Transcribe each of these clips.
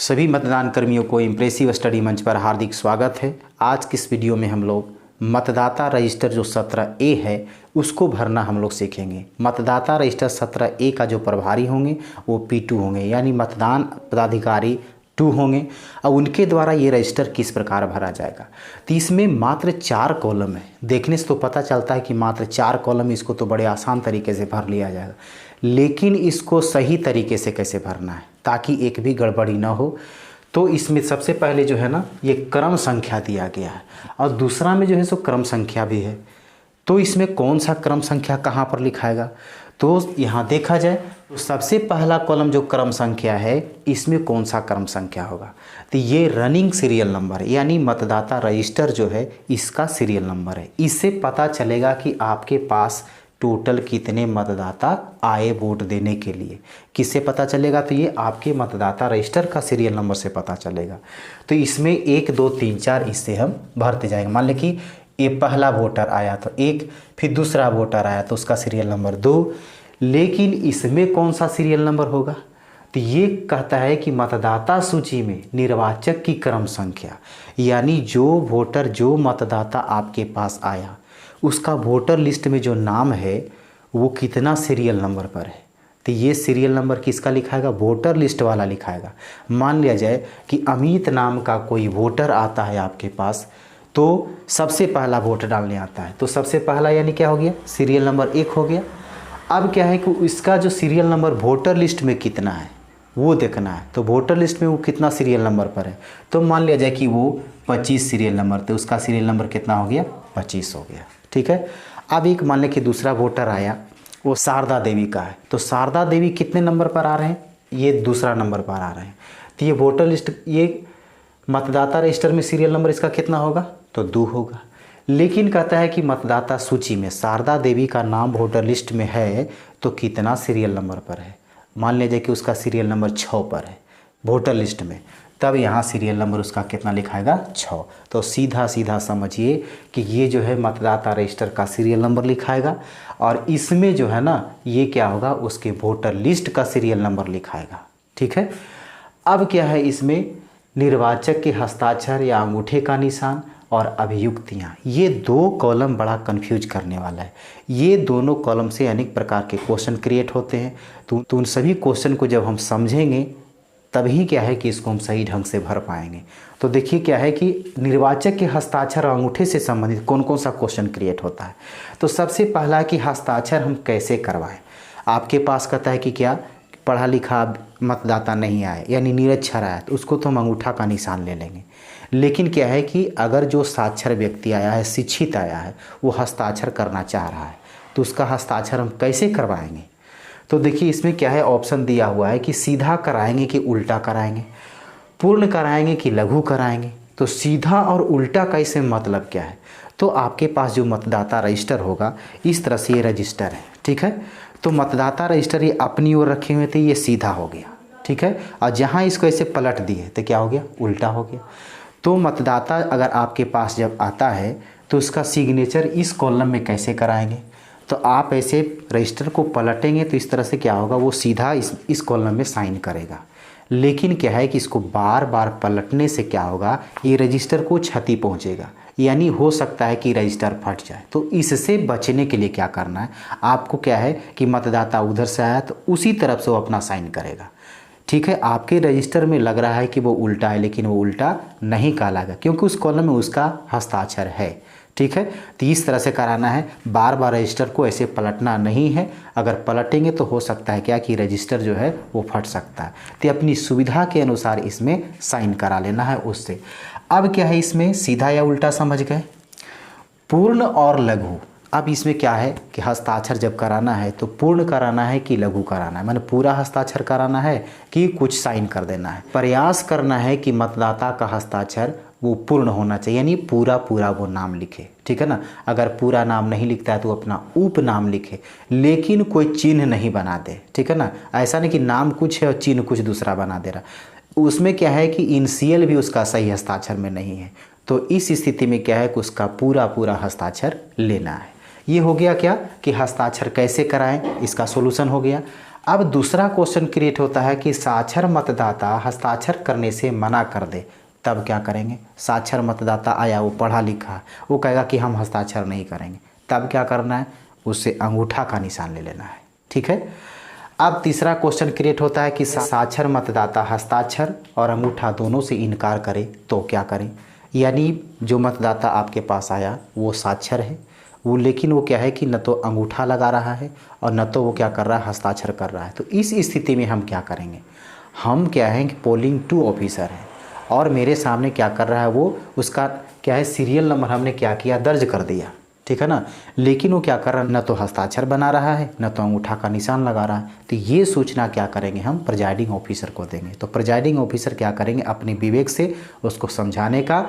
सभी मतदान कर्मियों को इम्प्रेसिव स्टडी मंच पर हार्दिक स्वागत है। आज की इस वीडियो में हम लोग मतदाता रजिस्टर जो 17A है उसको भरना हम लोग सीखेंगे। मतदाता रजिस्टर 17A का जो प्रभारी होंगे वो P2 होंगे, यानी मतदान पदाधिकारी 2 होंगे और उनके द्वारा ये रजिस्टर किस प्रकार भरा जाएगा। तो इसमें मात्र 4 कॉलम है। देखने से तो पता चलता है कि मात्र 4 कॉलम, इसको तो बड़े आसान तरीके से भर लिया जाएगा, लेकिन इसको सही तरीके से कैसे भरना है ताकि एक भी गड़बड़ी ना हो। तो इसमें सबसे पहले जो है ना, ये क्रम संख्या दिया गया है और दूसरा में जो है सो क्रम संख्या भी है। तो इसमें कौन सा क्रम संख्या कहाँ पर लिखाएगा, तो यहाँ देखा जाए तो सबसे पहला कॉलम जो क्रम संख्या है इसमें कौन सा क्रम संख्या होगा, तो ये रनिंग सीरियल नंबर यानी मतदाता रजिस्टर जो है इसका सीरियल नंबर है। इससे पता चलेगा कि आपके पास टोटल कितने मतदाता आए वोट देने के लिए। किससे पता चलेगा, तो ये आपके मतदाता रजिस्टर का सीरियल नंबर से पता चलेगा। तो इसमें 1 2 3 4 इससे हम भरते जाएंगे। मान लें कि ये पहला वोटर आया तो 1, फिर दूसरा वोटर आया तो उसका सीरियल नंबर 2, लेकिन इसमें कौन सा सीरियल नंबर होगा, तो ये कहता है कि मतदाता सूची में निर्वाचक की क्रम संख्या, यानी जो वोटर जो मतदाता आपके पास आया उसका वोटर लिस्ट में जो नाम है वो कितना सीरियल नंबर पर है। तो ये सीरियल नंबर किसका लिखाएगा, वोटर लिस्ट वाला लिखाएगा। मान लिया जाए कि अमित नाम का कोई वोटर आता है आपके पास, तो सबसे पहला वोट डालने आता है, तो सबसे पहला यानी क्या हो गया, सीरियल नंबर 1 हो गया। अब क्या है कि इसका जो सीरियल नंबर वोटर लिस्ट में कितना है वो देखना है। तो वोटर लिस्ट में वो कितना सीरियल नंबर पर है, तो मान लिया जाए कि वो 25 सीरियल नंबर, तो उसका सीरियल नंबर कितना हो गया, 25 हो गया। ठीक है। अब एक मान लें कि दूसरा वोटर आया, वो शारदा देवी का है, तो शारदा देवी कितने नंबर पर आ रहे हैं, ये दूसरा नंबर पर आ रहे हैं। तो ये वोटर लिस्ट, ये मतदाता रजिस्टर में सीरियल नंबर इसका कितना होगा, तो 2 होगा। लेकिन कहता है कि मतदाता सूची में शारदा देवी का नाम वोटर लिस्ट में है तो कितना सीरियल नंबर पर है। मान लीजिए कि उसका सीरियल नंबर 6 पर है वोटर लिस्ट में, तब यहाँ सीरियल नंबर उसका कितना लिखाएगा, 6। तो सीधा सीधा समझिए कि ये जो है मतदाता रजिस्टर का सीरियल नंबर लिखाएगा और इसमें जो है ना ये क्या होगा, उसके वोटर लिस्ट का सीरियल नंबर लिखाएगा। ठीक है। अब क्या है, इसमें निर्वाचक के हस्ताक्षर या अंगूठे का निशान और अभियुक्तियाँ, ये 2 कॉलम बड़ा कंफ्यूज करने वाला है। ये दोनों कॉलम से अनेक प्रकार के क्वेश्चन क्रिएट होते हैं। तो उन सभी क्वेश्चन को जब हम समझेंगे तभी क्या है कि इसको हम सही ढंग से भर पाएंगे। तो देखिए क्या है कि निर्वाचक के हस्ताक्षर और अंगूठे से संबंधित कौन कौन सा क्वेश्चन क्रिएट होता है। तो सबसे पहला कि हस्ताक्षर हम कैसे करवाएं। आपके पास कहता है कि क्या पढ़ा लिखा मतदाता नहीं आए यानी निरक्षर आया, तो उसको तो हम अंगूठा का निशान ले लेंगे। लेकिन क्या है कि अगर जो साक्षर व्यक्ति आया है, शिक्षित आया है, वो हस्ताक्षर करना चाह रहा है, तो उसका हस्ताक्षर हम कैसे करवाएंगे। तो देखिए इसमें क्या है, ऑप्शन दिया हुआ है कि सीधा कराएंगे कि उल्टा कराएंगे, पूर्ण कराएंगे कि लघु कराएंगे। तो सीधा और उल्टा का इसमें मतलब क्या है, तो आपके पास जो मतदाता रजिस्टर होगा इस तरह से ये रजिस्टर है। ठीक है। तो मतदाता रजिस्टर ये अपनी ओर रखे हुए थे, ये सीधा हो गया। ठीक है। और जहाँ इसको ऐसे पलट दिए तो क्या हो गया, उल्टा हो गया। तो मतदाता अगर आपके पास जब आता है तो उसका सिग्नेचर इस कॉलम में कैसे कराएंगे, तो आप ऐसे रजिस्टर को पलटेंगे तो इस तरह से क्या होगा, वो सीधा इस कॉलम में साइन करेगा। लेकिन क्या है कि इसको बार बार पलटने से क्या होगा, ये रजिस्टर को क्षति पहुंचेगा, यानी हो सकता है कि रजिस्टर फट जाए। तो इससे बचने के लिए क्या करना है, आपको क्या है कि मतदाता उधर से आया तो उसी तरफ से वो अपना साइन करेगा। ठीक है। आपके रजिस्टर में लग रहा है कि वो उल्टा है, लेकिन वो उल्टा नहीं कहलाएगा क्योंकि उस कॉलम में उसका हस्ताक्षर है। ठीक है। तो इस तरह से कराना है, बार बार रजिस्टर को ऐसे पलटना नहीं है। अगर पलटेंगे तो हो सकता है क्या कि रजिस्टर जो है वो फट सकता है। तो अपनी सुविधा के अनुसार इसमें साइन करा लेना है उससे। अब क्या है, इसमें सीधा या उल्टा समझ गए। पूर्ण और लघु, अब इसमें क्या है कि हस्ताक्षर जब कराना है तो पूर्ण कराना है कि लघु कराना है, माने पूरा हस्ताक्षर कराना है कि कुछ साइन कर देना है। प्रयास करना है कि मतदाता का हस्ताक्षर वो पूर्ण होना चाहिए, यानी पूरा पूरा वो नाम लिखे। ठीक है ना। अगर पूरा नाम नहीं लिखता है तो अपना उपनाम लिखे, लेकिन कोई चिन्ह नहीं बना दे। ठीक है ना। ऐसा नहीं कि नाम कुछ है और चिन्ह कुछ दूसरा बना दे रहा। उसमें क्या है कि इनिशियल भी उसका सही हस्ताक्षर में नहीं है, तो इस स्थिति में क्या है कि उसका पूरा पूरा हस्ताक्षर लेना है। ये हो गया क्या कि हस्ताक्षर कैसे कराएं, इसका सॉल्यूशन हो गया। अब दूसरा क्वेश्चन क्रिएट होता है कि साक्षर मतदाता हस्ताक्षर करने से मना कर दे, तब क्या करेंगे। साक्षर मतदाता आया, वो पढ़ा लिखा, वो कहेगा कि हम हस्ताक्षर नहीं करेंगे, तब क्या करना है, उससे अंगूठा का निशान ले लेना है। ठीक है। अब तीसरा क्वेश्चन क्रिएट होता है कि साक्षर मतदाता हस्ताक्षर और अंगूठा दोनों से इनकार करे तो क्या करें। यानी जो मतदाता आपके पास आया वो साक्षर है, वो लेकिन वो क्या है कि न तो अंगूठा लगा रहा है और न तो वो क्या कर रहा है, हस्ताक्षर कर रहा है। तो इस स्थिति में हम क्या करेंगे, हम क्या है कि पोलिंग 2 ऑफिसर हैं और मेरे सामने क्या कर रहा है, वो उसका क्या है सीरियल नंबर हमने क्या किया, दर्ज कर दिया। ठीक है ना। लेकिन वो क्या कर रहा है, न तो हस्ताक्षर बना रहा है न तो अंगूठा का निशान लगा रहा है। तो ये सूचना क्या करेंगे, हम प्रिजाइडिंग ऑफिसर को देंगे। तो प्रिजाइडिंग ऑफिसर क्या करेंगे, अपने विवेक से उसको समझाने का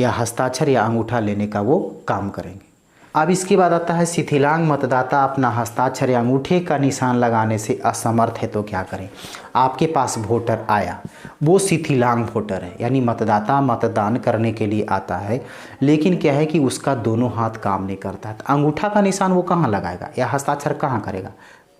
या हस्ताक्षर या अंगूठा लेने का वो काम करेंगे। अब इसके बाद आता है शिथिलांग मतदाता अपना हस्ताक्षर या अंगूठे का निशान लगाने से असमर्थ है तो क्या करें। आपके पास वोटर आया, वो शिथिलांग वोटर है, यानी मतदाता मतदान करने के लिए आता है, लेकिन क्या है कि उसका दोनों हाथ काम नहीं करता है। तो अंगूठा का निशान वो कहाँ लगाएगा या हस्ताक्षर कहाँ करेगा,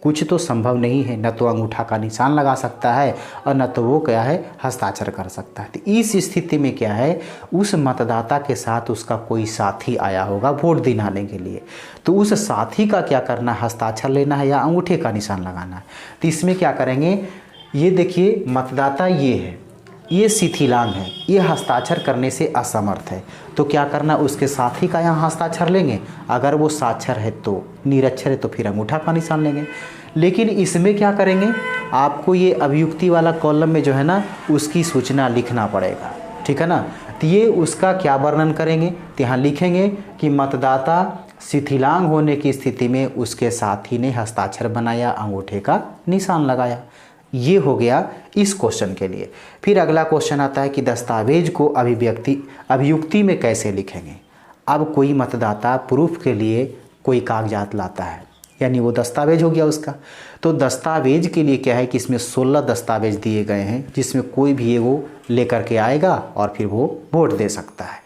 कुछ तो संभव नहीं है। न तो अंगूठा का निशान लगा सकता है और न तो वो क्या है हस्ताक्षर कर सकता है। तो इस स्थिति में क्या है, उस मतदाता के साथ उसका कोई साथी आया होगा वोट दिलाने के लिए, तो उस साथी का क्या करना है, हस्ताक्षर लेना है या अंगूठे का निशान लगाना है। तो इसमें क्या करेंगे, ये देखिए मतदाता ये है, ये शिथिलांग है, ये हस्ताक्षर करने से असमर्थ है, तो क्या करना, उसके साथी का यहाँ हस्ताक्षर लेंगे। अगर वो साक्षर है तो, निरक्षर है तो फिर अंगूठा का निशान लेंगे। लेकिन इसमें क्या करेंगे, आपको ये अभियुक्ति वाला कॉलम में जो है ना उसकी सूचना लिखना पड़ेगा। ठीक है ना। तो ये उसका क्या वर्णन करेंगे, तो यहाँ लिखेंगे कि मतदाता शिथिलांग होने की स्थिति में उसके साथी ने हस्ताक्षर बनाया, अंगूठे का निशान लगाया। ये हो गया इस क्वेश्चन के लिए। फिर अगला क्वेश्चन आता है कि दस्तावेज को अभियुक्ति में कैसे लिखेंगे। अब कोई मतदाता प्रूफ के लिए कोई कागजात लाता है, यानी वो दस्तावेज हो गया उसका। तो दस्तावेज के लिए क्या है कि इसमें 16 दस्तावेज दिए गए हैं, जिसमें कोई भी वो लेकर के आएगा और फिर वो वोट दे सकता है।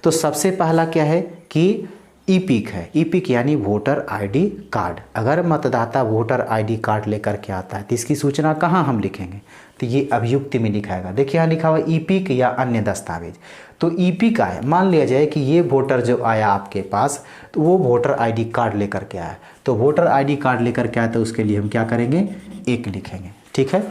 तो सबसे पहला क्या है कि ईपिक है। ईपिक यानी वोटर आईडी कार्ड। अगर मतदाता वोटर आईडी कार्ड लेकर के आता है तो इसकी सूचना कहाँ हम लिखेंगे, तो ये अभियुक्ति में लिखाएगा। देखिए यहाँ लिखा हुआ ईपिक या अन्य दस्तावेज। तो ईपिक आया, मान लिया जाए कि ये वोटर जो आया आपके पास तो वो वोटर आईडी कार्ड लेकर के आया, तो वोटर आईडी कार्ड लेकर के आया तो उसके लिए हम क्या करेंगे, 1 लिखेंगे। ठीक है।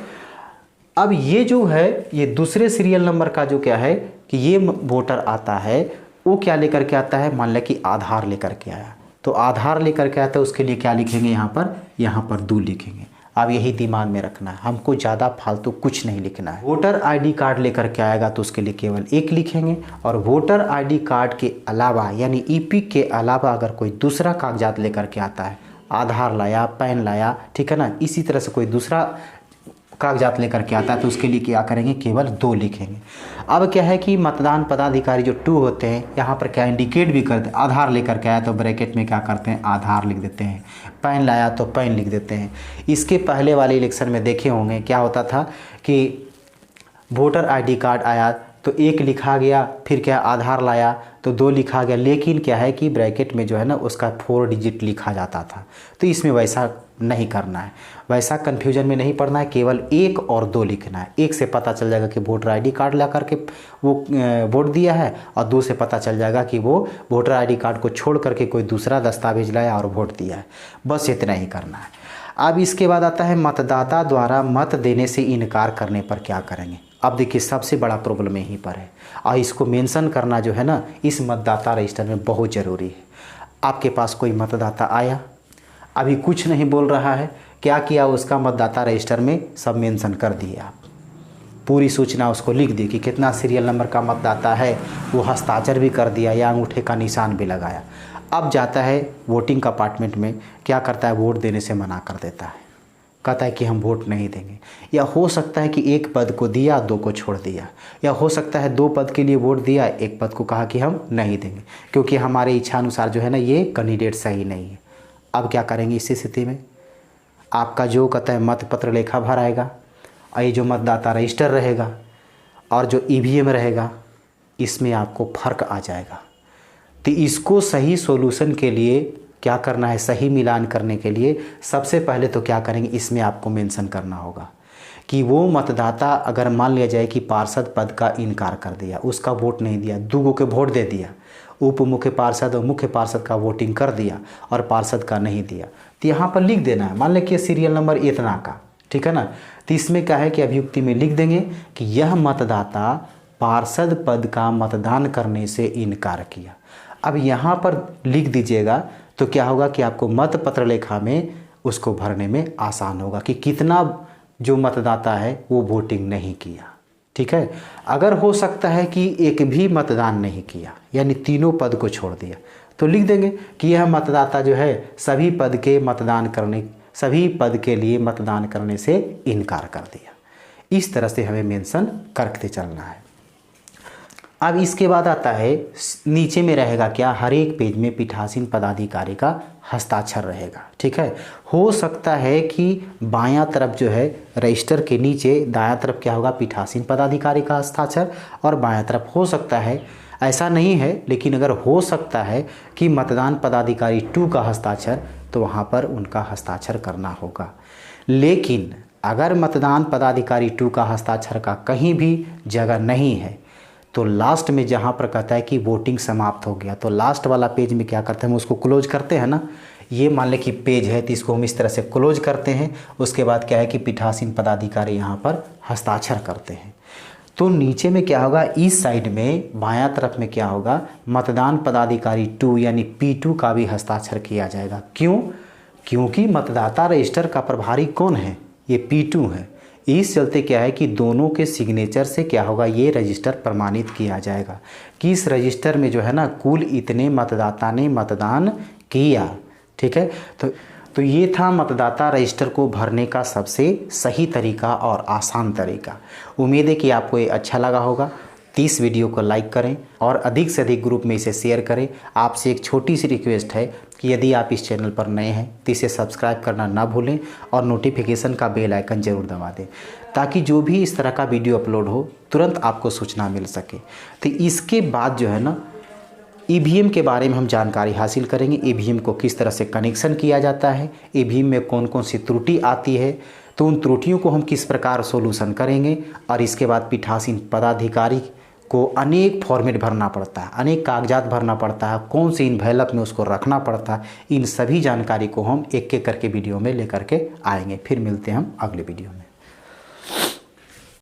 अब ये जो है ये दूसरे सीरियल नंबर का जो क्या है कि ये वोटर आता है, वो क्या लेकर के आता है, मान लिया कि आधार लेकर के आया, तो आधार लेकर के आता है, उसके लिए क्या लिखेंगे, यहाँ पर 2 लिखेंगे। अब यही दिमाग में रखना है, हमको ज़्यादा फालतू कुछ नहीं लिखना है। वोटर आईडी कार्ड लेकर के आएगा तो उसके लिए केवल 1 लिखेंगे। और वोटर आईडी कार्ड के अलावा यानी ईपिक के अलावा अगर कोई दूसरा कागजात लेकर के आता है, आधार लाया, पैन लाया, ठीक है ना, इसी तरह से कोई दूसरा कागजात लेकर के आता है तो उसके लिए क्या करेंगे, केवल 2 लिखेंगे। अब क्या है कि मतदान पदाधिकारी जो 2 होते हैं, यहाँ पर क्या इंडिकेट भी करते हैं। आधार लेकर के आया तो ब्रैकेट में क्या करते हैं, आधार लिख देते हैं। पैन लाया तो पैन लिख देते हैं। इसके पहले वाले इलेक्शन में देखे होंगे क्या होता था कि वोटर आईडी कार्ड आया तो 1 लिखा गया, फिर क्या आधार लाया तो 2 लिखा गया, लेकिन क्या है कि ब्रैकेट में जो है ना उसका 4 डिजिट लिखा जाता था। तो इसमें वैसा नहीं करना है, वैसा कन्फ्यूजन में नहीं पड़ना है, केवल 1 और 2 लिखना है। 1 से पता चल जाएगा कि वोटर आईडी कार्ड ला करके वो वोट दिया है, और 2 से पता चल जाएगा कि वो वोटर आईडी कार्ड को छोड़ करके कोई दूसरा दस्तावेज लाया और वोट दिया है। बस इतना ही करना है। अब इसके बाद आता है मतदाता द्वारा मत देने से इनकार करने पर क्या करेंगे। अब देखिए सबसे बड़ा प्रॉब्लम यहीं पर है, और इसको मेंशन करना जो है ना इस मतदाता रजिस्टर में बहुत ज़रूरी है। आपके पास कोई मतदाता आया, अभी कुछ नहीं बोल रहा है, क्या किया उसका मतदाता रजिस्टर में सब मेंशन कर दिया, आप पूरी सूचना उसको लिख दी कि कितना सीरियल नंबर का मतदाता है, वो हस्ताक्षर भी कर दिया या अंगूठे का निशान भी लगाया। अब जाता है वोटिंग कंपार्टमेंट में, क्या करता है, वोट देने से मना कर देता है, कहता है कि हम वोट नहीं देंगे। या हो सकता है कि 1 पद को दिया, 2 को छोड़ दिया, या हो सकता है 2 पद के लिए वोट दिया, 1 पद को कहा कि हम नहीं देंगे क्योंकि हमारे इच्छा अनुसार जो है ना ये कैंडिडेट सही नहीं है। अब क्या करेंगे इस स्थिति में, आपका जो कहता है मत पत्र लेखा भर आएगा, और ये जो मतदाता रजिस्टर रहेगा और जो ईवीएम रहेगा, इसमें आपको फ़र्क आ जाएगा। तो इसको सही सॉल्यूशन के लिए क्या करना है, सही मिलान करने के लिए सबसे पहले तो क्या करेंगे, इसमें आपको मेंशन करना होगा कि वो मतदाता अगर मान लिया जाए कि पार्षद पद का इनकार कर दिया, उसका वोट नहीं दिया, दूगों के वोट दे दिया, उप मुख्य पार्षद और मुख्य पार्षद का वोटिंग कर दिया और पार्षद का नहीं दिया, तो यहाँ पर लिख देना है, मान लें कि सीरियल नंबर इतना का, ठीक है ना। तो इसमें क्या है कि अभियुक्ति में लिख देंगे कि यह मतदाता पार्षद पद का मतदान करने से इनकार किया। अब यहाँ पर लिख दीजिएगा तो क्या होगा कि आपको मत पत्र लेखा में उसको भरने में आसान होगा कि कितना जो मतदाता है वो वोटिंग नहीं किया, ठीक है। अगर हो सकता है कि एक भी मतदान नहीं किया, यानी तीनों पद को छोड़ दिया, तो लिख देंगे कि यह मतदाता जो है सभी पद के लिए मतदान करने से इनकार कर दिया। इस तरह से हमें मेंशन करते चलना है। अब इसके बाद आता है, नीचे में रहेगा क्या, हर एक पेज में पीठासीन पदाधिकारी का हस्ताक्षर रहेगा, ठीक है। हो सकता है कि बायां तरफ जो है रजिस्टर के नीचे, दायां तरफ क्या होगा, पीठासीन पदाधिकारी का हस्ताक्षर, और बायां तरफ हो सकता है, ऐसा नहीं है लेकिन अगर हो सकता है कि मतदान पदाधिकारी 2 का हस्ताक्षर, तो वहाँ पर उनका हस्ताक्षर करना होगा। लेकिन अगर मतदान पदाधिकारी 2 का हस्ताक्षर का कहीं भी जगह नहीं है, तो लास्ट में जहाँ पर कहता है कि वोटिंग समाप्त हो गया, तो लास्ट वाला पेज में क्या करते हैं, हम उसको क्लोज करते हैं ना। ये मान लें कि पेज है तो इसको हम इस तरह से क्लोज करते हैं। उसके बाद क्या है कि पीठासीन पदाधिकारी यहाँ पर हस्ताक्षर करते हैं। तो नीचे में क्या होगा, इस साइड में बायां तरफ में क्या होगा, मतदान पदाधिकारी 2 यानी P2 का भी हस्ताक्षर किया जाएगा। क्यों? क्योंकि मतदाता रजिस्टर का प्रभारी कौन है, ये P2 है। इस चलते क्या है कि दोनों के सिग्नेचर से क्या होगा, ये रजिस्टर प्रमाणित किया जाएगा कि इस रजिस्टर में जो है ना कुल इतने मतदाता ने मतदान किया, ठीक है। तो ये था मतदाता रजिस्टर को भरने का सबसे सही तरीका और आसान तरीका। उम्मीद है कि आपको ये अच्छा लगा होगा। तो इस वीडियो को लाइक करें और अधिक से अधिक ग्रुप में इसे शेयर करें। आपसे एक छोटी सी रिक्वेस्ट है कि यदि आप इस चैनल पर नए हैं तो इसे सब्सक्राइब करना ना भूलें और नोटिफिकेशन का बेल आइकन ज़रूर दबा दें, ताकि जो भी इस तरह का वीडियो अपलोड हो तुरंत आपको सूचना मिल सके। तो इसके बाद जो है ना ईवीएम के बारे में हम जानकारी हासिल करेंगे। ईवीएम को किस तरह से कनेक्शन किया जाता है, ईवीएम में कौन कौन सी त्रुटि आती है, तो उन त्रुटियों को हम किस प्रकार सोल्यूशन करेंगे। और इसके बाद पीठासीन पदाधिकारी को अनेक फॉर्मेट भरना पड़ता है, अनेक कागजात भरना पड़ता है, कौन से इन्वेलप में उसको रखना पड़ता है, इन सभी जानकारी को हम एक एक करके वीडियो में लेकर के आएंगे। फिर मिलते हैं हम अगले वीडियो में।